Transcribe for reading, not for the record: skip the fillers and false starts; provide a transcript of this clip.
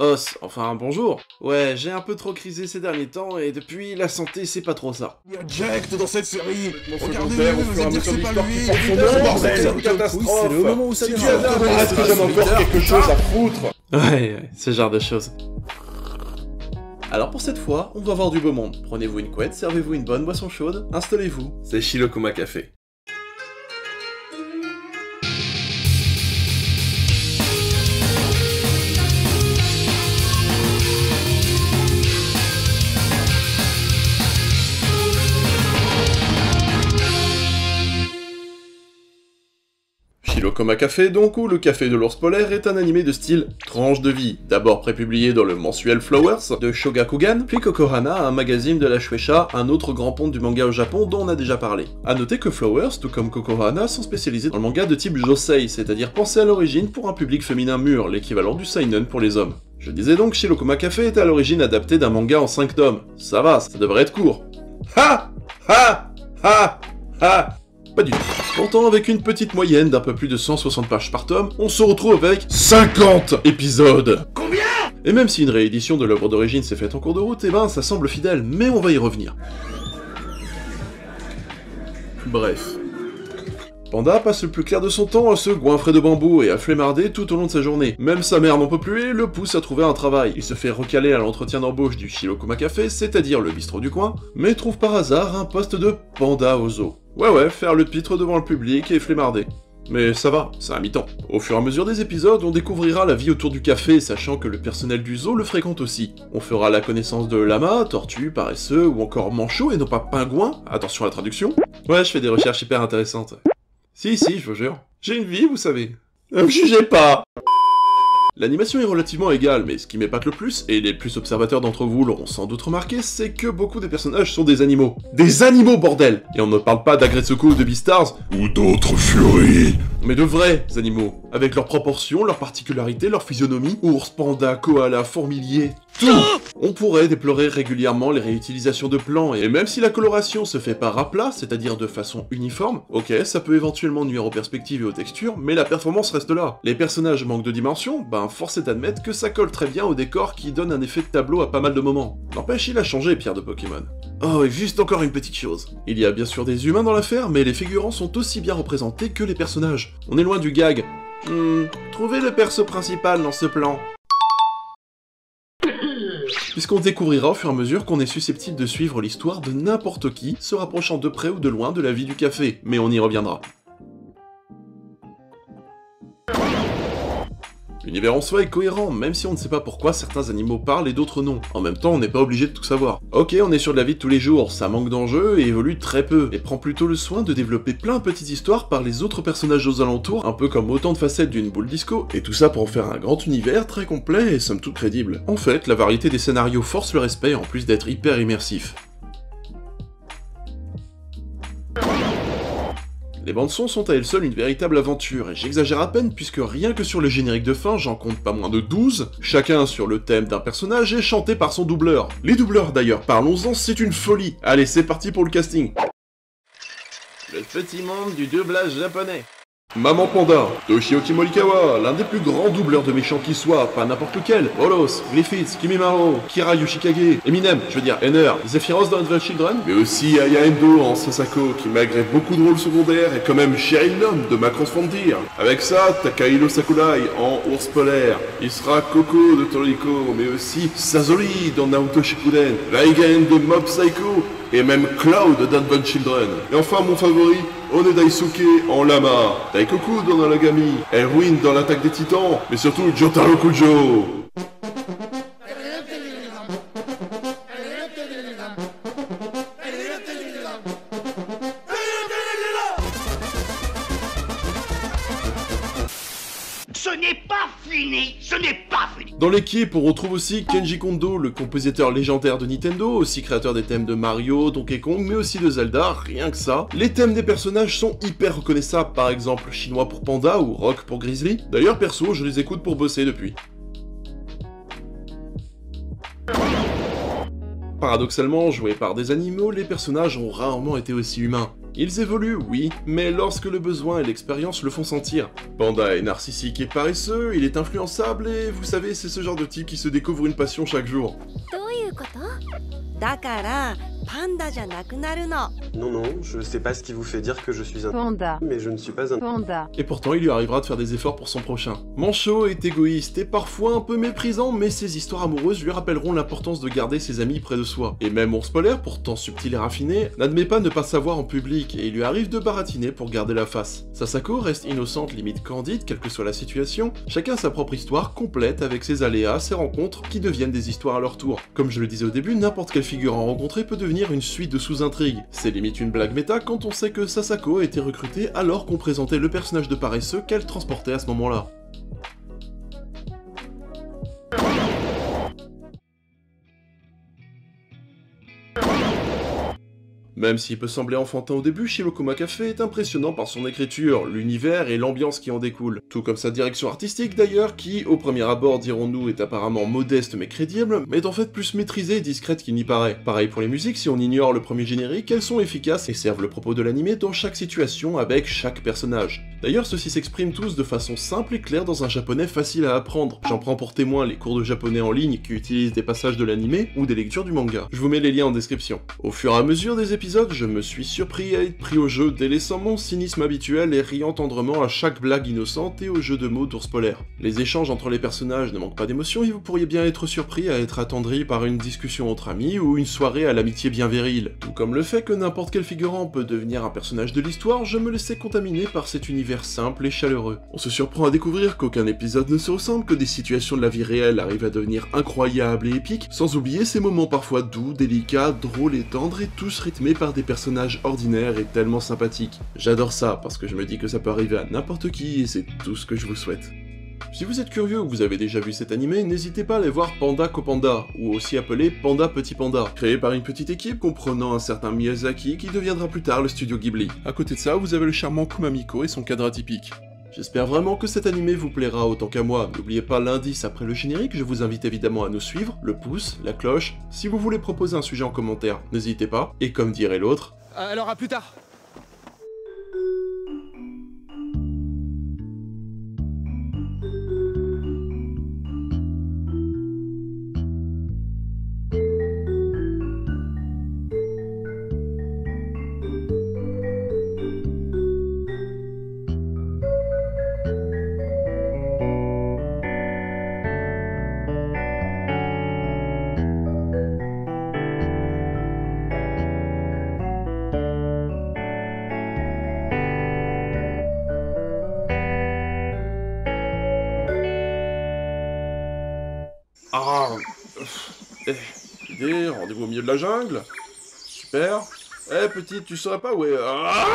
Os, enfin bonjour. Ouais, j'ai un peu trop crisé ces derniers temps et depuis, la santé c'est pas trop ça. Il y a Jack dans cette série. Regardez, Vous allez dire que c'est pas lui. C'est une catastrophe. C'est le moment où ça Si tu démarre. as est-ce que j'en ai encore quelque chose à foutre? Ouais, ce genre de choses. Alors pour cette fois, on va voir du beau monde. Prenez-vous une couette, servez-vous une bonne boisson chaude, installez-vous. C'est Shirokuma Café. Shirokuma Café, donc, où le café de l'ours polaire est un animé de style tranche de vie, d'abord prépublié dans le mensuel Flowers de Shogakukan, puis Kokohana, un magazine de la Shueisha, un autre grand ponte du manga au Japon dont on a déjà parlé. A noter que Flowers, tout comme Kokohana, sont spécialisés dans le manga de type josei, c'est-à-dire pensé à l'origine pour un public féminin mûr, l'équivalent du seinen pour les hommes. Je disais donc, Shirokuma Café est à l'origine adapté d'un manga en 5 tomes. Ça va, ça devrait être court. Ha Ha Ha Ha. Pas du tout. Pourtant, avec une petite moyenne d'un peu plus de 160 pages par tome, on se retrouve avec 50 épisodes. Combien? Et même si une réédition de l'œuvre d'origine s'est faite en cours de route, eh ben ça semble fidèle, mais on va y revenir. Bref. Panda passe le plus clair de son temps à se goinfrer de bambou et à flemmarder tout au long de sa journée. Même sa mère n'en peut plus et le pousse à trouver un travail. Il se fait recaler à l'entretien d'embauche du Shirokuma Café, c'est-à-dire le bistrot du coin, mais trouve par hasard un poste de panda au zoo. Ouais, faire le pitre devant le public et flemmarder. Mais ça va, c'est un mi-temps. Au fur et à mesure des épisodes, on découvrira la vie autour du café, sachant que le personnel du zoo le fréquente aussi. On fera la connaissance de lama, tortue, paresseux, ou encore manchot et non pas pingouin, attention à la traduction. Ouais, je fais des recherches hyper intéressantes. Si, je vous jure. J'ai une vie, vous savez. Ne me jugez pas. L'animation est relativement égale, mais ce qui m'épate le plus, et les plus observateurs d'entre vous l'auront sans doute remarqué, c'est que beaucoup des personnages sont des animaux. Des animaux, bordel! Et on ne parle pas d'Agretsuko ou de Beastars, Ou d'autres furies. mais de vrais animaux, avec leurs proportions, leurs particularités, leur physionomie, ours, panda, koala, fourmilier, tout. On pourrait déplorer régulièrement les réutilisations de plans, et même si la coloration se fait par aplat, c'est-à-dire de façon uniforme, ok, ça peut éventuellement nuire aux perspectives et aux textures, mais la performance reste là. Les personnages manquent de dimension, force est d'admettre que ça colle très bien au décor qui donne un effet de tableau à pas mal de moments. N'empêche, il a changé, Pierre de Pokémon. Oh, et juste encore une petite chose. Il y a bien sûr des humains dans l'affaire, mais les figurants sont aussi bien représentés que les personnages. On est loin du gag. Trouvez le perso principal dans ce plan. Puisqu'on découvrira au fur et à mesure qu'on est susceptible de suivre l'histoire de n'importe qui, se rapprochant de près ou de loin de la vie du café, mais on y reviendra. L'univers en soi est cohérent, même si on ne sait pas pourquoi certains animaux parlent et d'autres non. En même temps, on n'est pas obligé de tout savoir. Ok, on est sur de la vie de tous les jours, ça manque d'enjeux et évolue très peu, et prend plutôt le soin de développer plein de petites histoires par les autres personnages aux alentours, un peu comme autant de facettes d'une boule disco, et tout ça pour en faire un grand univers très complet et somme toute crédible. En fait, la variété des scénarios force le respect en plus d'être hyper immersif. Les bandes-sons sont à elles seules une véritable aventure, et j'exagère à peine puisque rien que sur le générique de fin, j'en compte pas moins de 12, chacun sur le thème d'un personnage et chanté par son doubleur. Les doubleurs d'ailleurs, parlons-en, c'est une folie. Allez, c'est parti pour le casting. Le petit monde du doublage japonais. Maman Panda, Toshioki Morikawa, l'un des plus grands doubleurs de méchants qui soit, pas n'importe lequel. Bolos, Griffiths, Kimimaro, Kira Yoshikage, Eminem, je veux dire Enner, Zephyros dans Advent Children, mais aussi Aya Endo en Sasako, qui malgré beaucoup de rôles secondaires est quand même Cheryl Nom de Macross Frontier. Avec ça, Takahiro Sakurai en Ours Polaire, Isra Koko de Toriko, mais aussi Sazori dans Naruto Shippuden, Raigen de Mob Psycho, et même Cloud d'Advent Children. Et enfin mon favori, One Daisuke en Lama, Daikoku dans Nalagami, Erwin dans l'Attaque des Titans, mais surtout Jotaro Kujo. Ce n'est pas fini, ce n'est pas fini. Dans l'équipe, on retrouve aussi Kenji Kondo, le compositeur légendaire de Nintendo, aussi créateur des thèmes de Mario, Donkey Kong, mais aussi de Zelda, rien que ça. Les thèmes des personnages sont hyper reconnaissables, par exemple chinois pour Panda ou rock pour Grizzly. D'ailleurs, perso, je les écoute pour bosser depuis. Paradoxalement, joués par des animaux, les personnages ont rarement été aussi humains. Ils évoluent, oui, mais lorsque le besoin et l'expérience le font sentir. Panda est narcissique et paresseux, il est influençable et vous savez, c'est ce genre de type qui se découvre une passion chaque jour. どういうこと？だからパンダじゃなくなるの。 Non, non, je sais pas ce qui vous fait dire que je suis un Panda. mais je ne suis pas un Panda. Et pourtant, il lui arrivera de faire des efforts pour son prochain. Manchot est égoïste et parfois un peu méprisant, mais ses histoires amoureuses lui rappelleront l'importance de garder ses amis près de soi. Et même Ours Polaire, pourtant subtil et raffiné, n'admet pas ne pas savoir en public, et il lui arrive de baratiner pour garder la face. Sasako reste innocente, limite candide, quelle que soit la situation, chacun sa propre histoire complète avec ses aléas, ses rencontres, qui deviennent des histoires à leur tour. Comme je le disais au début, n'importe quel figurant rencontré peut devenir une suite de sous-intrigues. C'est limite une blague méta quand on sait que Sasako a été recrutée alors qu'on présentait le personnage de paresseux qu'elle transportait à ce moment-là. Même s'il peut sembler enfantin au début, Shirokuma Café est impressionnant par son écriture, l'univers et l'ambiance qui en découle. Tout comme sa direction artistique d'ailleurs, qui, au premier abord dirons-nous, est apparemment modeste mais crédible, mais en fait plus maîtrisée et discrète qu'il n'y paraît. Pareil pour les musiques, si on ignore le premier générique, elles sont efficaces et servent le propos de l'anime dans chaque situation avec chaque personnage. D'ailleurs, ceux-ci s'expriment tous de façon simple et claire dans un japonais facile à apprendre. J'en prends pour témoin les cours de japonais en ligne qui utilisent des passages de l'anime ou des lectures du manga. Je vous mets les liens en description. Au fur et à mesure des épisodes, je me suis surpris à être pris au jeu, délaissant mon cynisme habituel et riant tendrement à chaque blague innocente et au jeu de mots d'Ours Polaire. Les échanges entre les personnages ne manquent pas d'émotion et vous pourriez bien être surpris à être attendri par une discussion entre amis ou une soirée à l'amitié bien virile. Tout comme le fait que n'importe quel figurant peut devenir un personnage de l'histoire, je me laissais contaminer par cet univers simple et chaleureux. On se surprend à découvrir qu'aucun épisode ne se ressemble, que des situations de la vie réelle arrivent à devenir incroyables et épiques, sans oublier ces moments parfois doux, délicats, drôles et tendres et tous rythmés par des personnages ordinaires et tellement sympathiques. J'adore ça parce que je me dis que ça peut arriver à n'importe qui et c'est tout ce que je vous souhaite. Si vous êtes curieux ou que vous avez déjà vu cet animé, n'hésitez pas à aller voir Panda Copanda, ou aussi appelé Panda Petit Panda, créé par une petite équipe comprenant un certain Miyazaki qui deviendra plus tard le studio Ghibli. À côté de ça, vous avez le charmant Kumamiko et son cadre atypique. J'espère vraiment que cet animé vous plaira autant qu'à moi. N'oubliez pas l'indice après le générique, je vous invite évidemment à nous suivre, le pouce, la cloche. Si vous voulez proposer un sujet en commentaire, n'hésitez pas. Et comme dirait l'autre... Alors à plus tard. Ah, idée, rendez-vous au milieu de la jungle. Super. Eh petite, tu saurais pas où est... Ah